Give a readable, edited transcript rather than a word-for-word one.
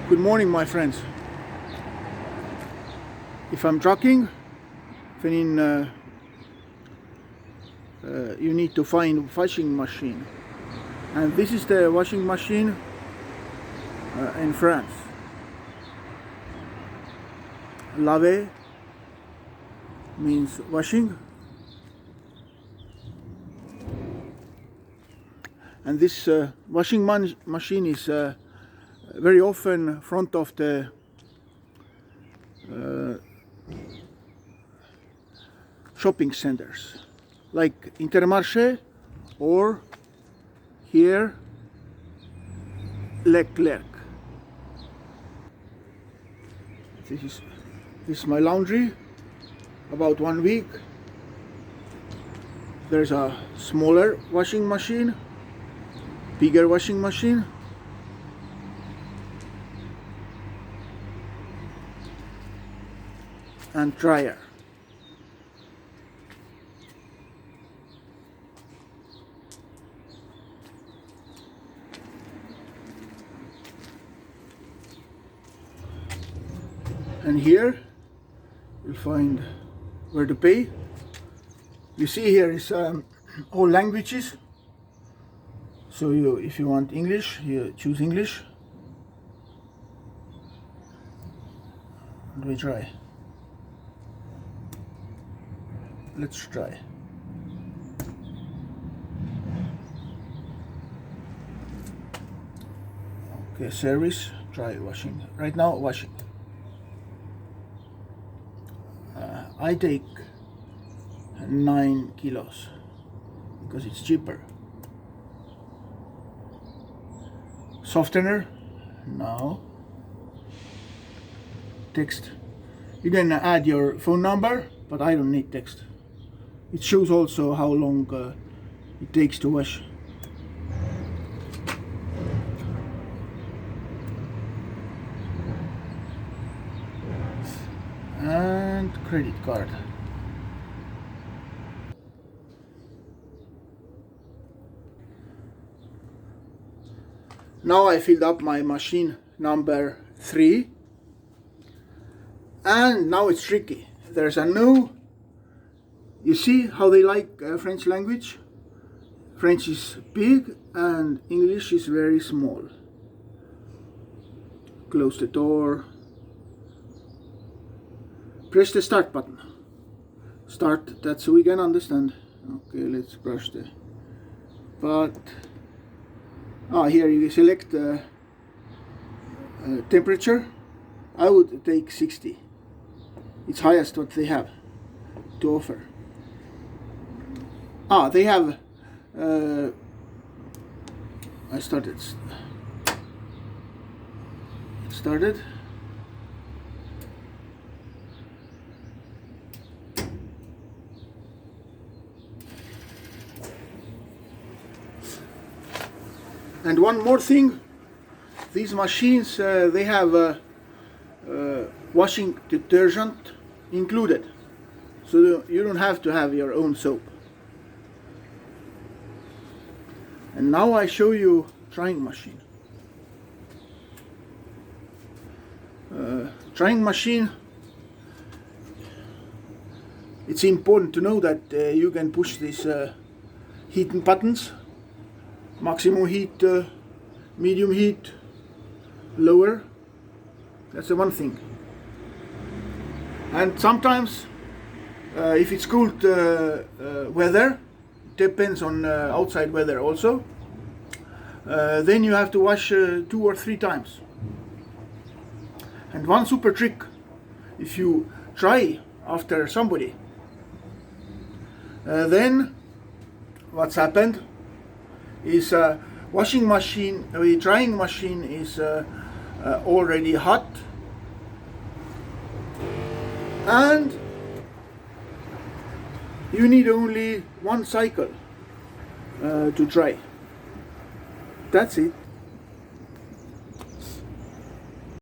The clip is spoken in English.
Good morning, my friends. If I'm trucking, then you need to find washing machine, and this is the washing machine in France. Laver means washing, and this washing machine is very often front of the shopping centers like Intermarché, or here Leclerc. This is my laundry. About 1 week. There's a smaller washing machine, bigger washing machine, and dryer. And here you'll find where to pay. You see here is all languages. So if you want English, you choose English. And we try. Let's try. Okay, service, try washing. Right now, washing. I take 9 kilos because it's cheaper. Softener, no. Text. You can add your phone number, but I don't need text. It shows also how long it takes to wash. And credit card. Now I filled up my machine number 3, and now it's tricky. There's a no. You see how they like French language? French is big and English is very small. Close the door. Press the start button. Start, that's so we can understand. Okay, let's brush the. But here you select temperature. I would take 60. It's highest what they have to offer. They have. I started. It started. And one more thing, these machines, they have washing detergent included, so you don't have to have your own soap. And now I show you drying machine. Drying machine, it's important to know that you can push these heat buttons. Maximum heat, medium heat, lower. That's the one thing. And sometimes, if it's cold weather, depends on outside weather also, then you have to wash 2 or 3 times. And one super trick, if you dry after somebody, then what's happened is washing machine, drying machine is already hot, and you need only 1 cycle to dry. That's it.